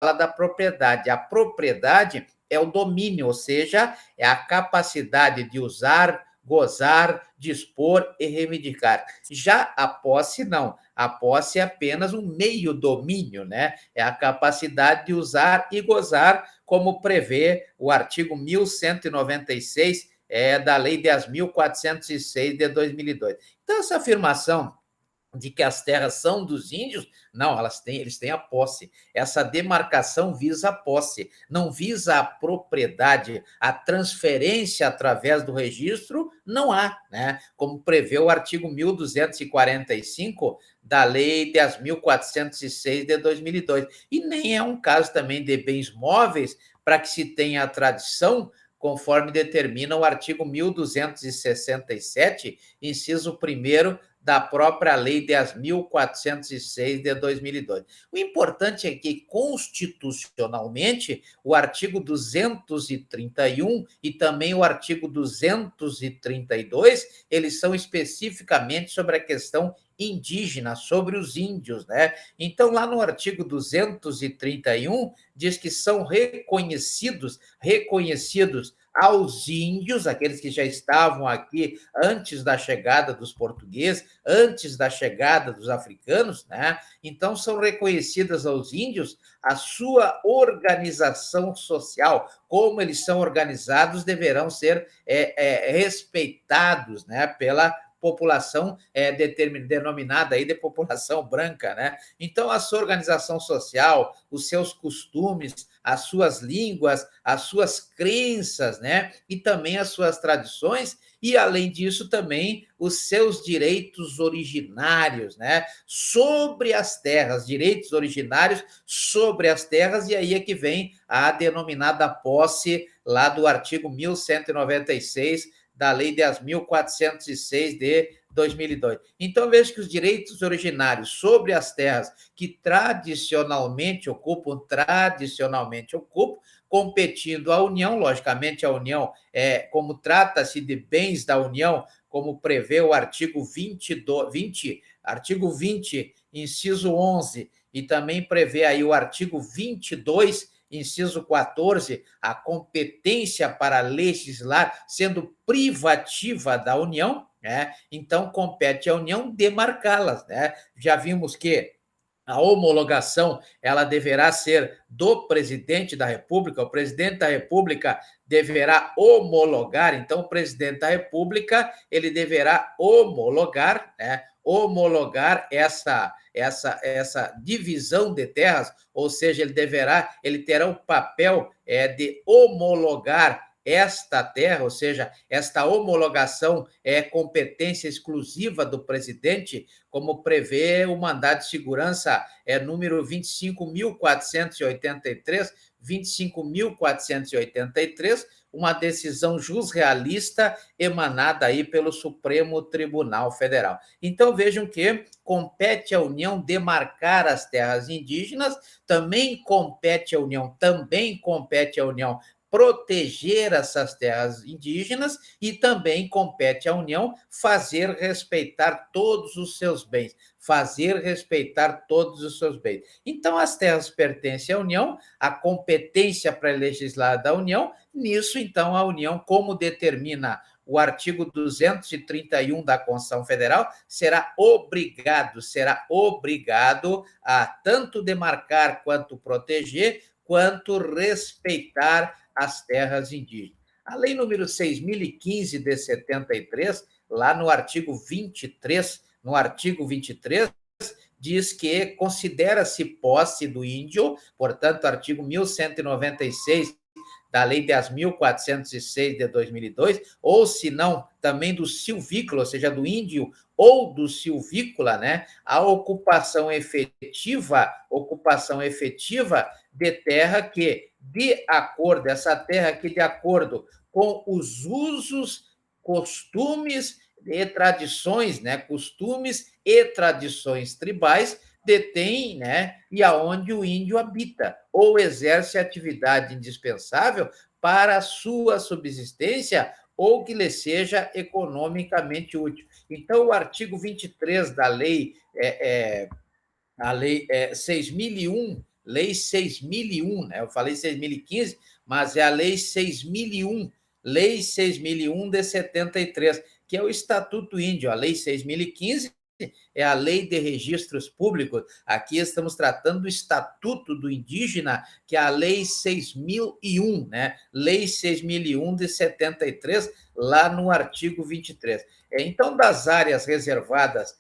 da propriedade. A propriedade é o domínio, ou seja, é a capacidade de usar, gozar, dispor e reivindicar. Já a posse, não. A posse é apenas um meio domínio, né? É a capacidade de usar e gozar, como prevê o artigo 1196 da Lei 10.406 de 2002. Então, essa afirmação de que as terras são dos índios, não, eles têm a posse. Essa demarcação visa a posse, não visa a propriedade, a transferência através do registro, não há, né? Como prevê o artigo 1245 da Lei 10.406 de 2002. E nem é um caso também de bens móveis para que se tenha a tradição, conforme determina o artigo 1267, inciso 1º da própria Lei 10.406 de 2002. O importante é que, constitucionalmente, o artigo 231 e também o artigo 232, eles são especificamente sobre a questão indígena, sobre os índios, né? Então, lá no artigo 231, diz que são reconhecidos aos índios, aqueles que já estavam aqui antes da chegada dos portugueses, antes da chegada dos africanos, né? Então, são reconhecidas aos índios a sua organização social, como eles são organizados, deverão ser respeitados, né, pela população denominada aí de população branca, né? Então, a sua organização social, os seus costumes, as suas línguas, as suas crenças, né? E também as suas tradições, e, além disso, também os seus direitos originários, né? Sobre as terras, direitos originários sobre as terras, e aí é que vem a denominada posse lá do artigo 1196 da Lei 10.406 de 2002. Então, veja que os direitos originários sobre as terras que tradicionalmente ocupam, competindo à União, logicamente a União, como trata-se de bens da União, como prevê o artigo 20, inciso 11, e também prevê aí o artigo 22, inciso 14, a competência para legislar sendo privativa da União, né? Então, compete à União demarcá-las, né? Já vimos que a homologação ela deverá ser do presidente da República, o presidente da República deverá homologar, então o presidente da República ele deverá homologar, né? Homologar essa divisão de terras, ou seja, ele terá o papel de homologar esta terra, ou seja, esta homologação é competência exclusiva do presidente, como prevê o mandado de segurança número 25.483, uma decisão jusrealista emanada aí pelo Supremo Tribunal Federal. Então, vejam que compete à União demarcar as terras indígenas, também compete à União proteger essas terras indígenas e também compete à União fazer respeitar todos os seus bens, Então, as terras pertencem à União, a competência para legislar da União, nisso, então, a União, como determina o artigo 231 da Constituição Federal, será obrigado a tanto demarcar quanto proteger, quanto respeitar as terras indígenas. A lei número 6.015 de 73, lá no artigo 23, diz que considera-se posse do índio, portanto, artigo 1196 da Lei 10.406 de 2002, ou se não, também do silvícola, ou seja, do índio ou do silvícola, né, a ocupação efetiva de terra que, de acordo com os usos, costumes e tradições, né, tribais, detém, né, e aonde o índio habita, ou exerce atividade indispensável para a sua subsistência ou que lhe seja economicamente útil. Então, o artigo 23 da lei, a lei 6.001, Lei 6.001, né? Eu falei 6.015, mas é a Lei 6.001, Lei 6.001 de 73, que é o Estatuto Índio. A Lei 6.015 é a Lei de Registros Públicos. Aqui estamos tratando do Estatuto do Indígena, que é a Lei 6.001, né? Lei 6.001 de 73, lá no artigo 23. Então, das áreas reservadas,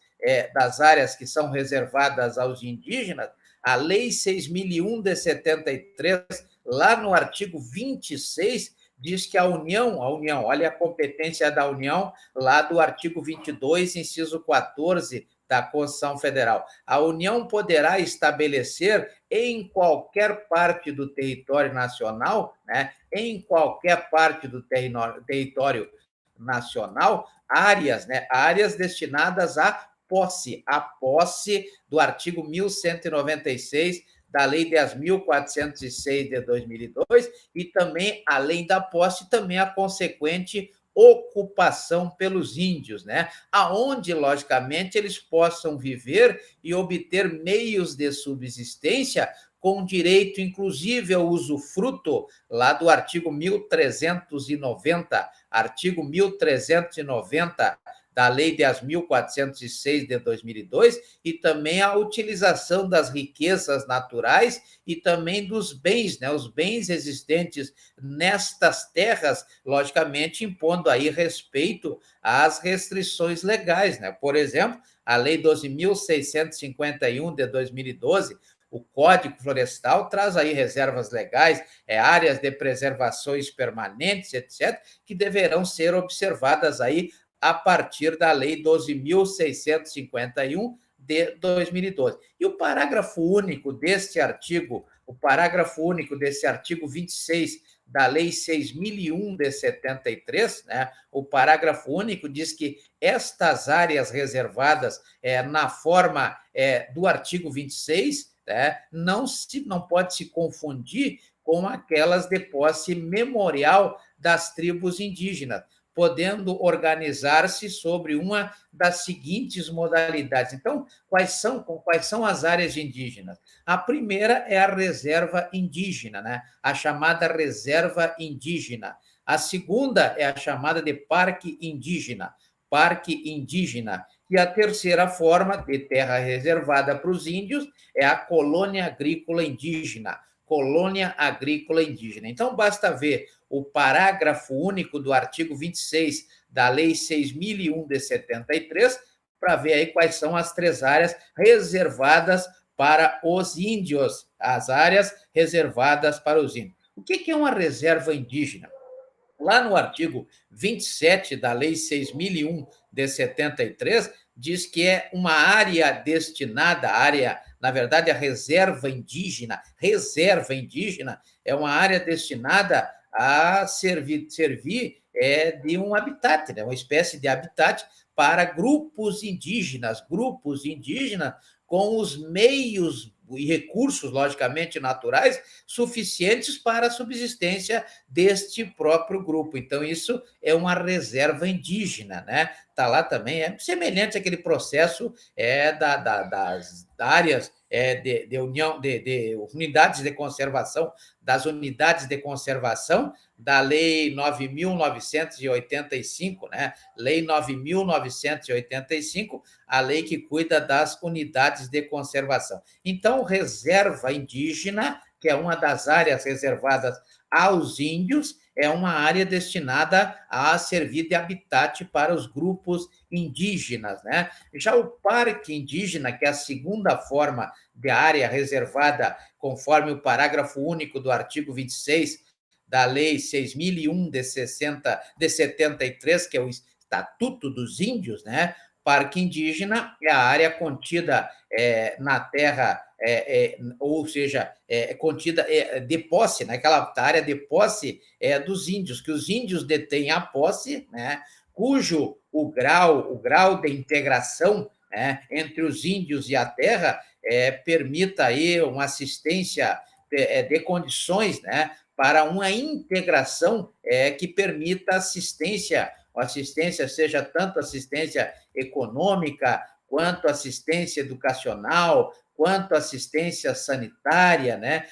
das áreas que são reservadas aos indígenas, a Lei 6.001 de 73, lá no artigo 26, diz que a União, olha a competência da União, lá do artigo 22, inciso 14 da Constituição Federal. A União poderá estabelecer em qualquer parte do território nacional, né, em qualquer parte do território nacional, áreas, né, áreas destinadas à posse, a posse do artigo 1196 da Lei 10.406 de 2002 e também, além da posse, também a consequente ocupação pelos índios, né? Aonde, logicamente, eles possam viver e obter meios de subsistência com direito, inclusive, ao usufruto, lá do artigo 1390, artigo 1390 da Lei 10.406 de 2002, e também a utilização das riquezas naturais e também dos bens, né, os bens existentes nestas terras, logicamente impondo aí respeito às restrições legais, né? Por exemplo, a Lei 12.651 de 2012, o Código Florestal traz aí reservas legais, áreas de preservações permanentes, etc., que deverão ser observadas aí a partir da Lei 12.651 de 2012. E o parágrafo único deste artigo, o parágrafo único desse artigo 26 da Lei 6.001 de 73, né, o parágrafo único diz que estas áreas reservadas na forma do artigo 26, né, não pode se confundir com aquelas de posse memorial das tribos indígenas, podendo organizar-se sobre uma das seguintes modalidades. Então, quais são as áreas indígenas? A primeira é a reserva indígena, né? A chamada reserva indígena. A segunda é a chamada de parque indígena, parque indígena. E a terceira forma de terra reservada para os índios é a colônia agrícola indígena, colônia agrícola indígena. Então, basta ver o parágrafo único do artigo 26 da Lei 6.001 de 73 para ver aí quais são as três áreas reservadas para os índios, as áreas reservadas para os índios. O que é uma reserva indígena? Lá no artigo 27 da Lei 6.001 de 73, diz que é uma área destinada, na verdade, a reserva indígena é uma área destinada a servir de um habitat, né? Uma espécie de habitat para grupos indígenas com os meios e recursos, logicamente, naturais, suficientes para a subsistência deste próprio grupo. Então, isso é uma reserva indígena, né? Está lá também, é semelhante àquele processo das áreas de união, de unidades de conservação, das unidades de conservação da Lei 9.985, né? Lei 9.985, a lei que cuida das unidades de conservação. Então, reserva indígena, que é uma das áreas reservadas aos índios, é uma área destinada a servir de habitat para os grupos indígenas, né? Já o parque indígena, que é a segunda forma de área reservada, conforme o parágrafo único do artigo 26 da Lei 6.001 de 73, que é o Estatuto dos Índios, né? Parque indígena é a área contida na terra, ou seja, contida de posse, naquela área de posse dos índios, que os índios detêm a posse, né? Cujo o grau de integração, né, entre os índios e a terra permita aí uma assistência de condições, né, para uma integração que permita assistência, seja tanto assistência econômica, quanto assistência educacional, quanto assistência sanitária, né?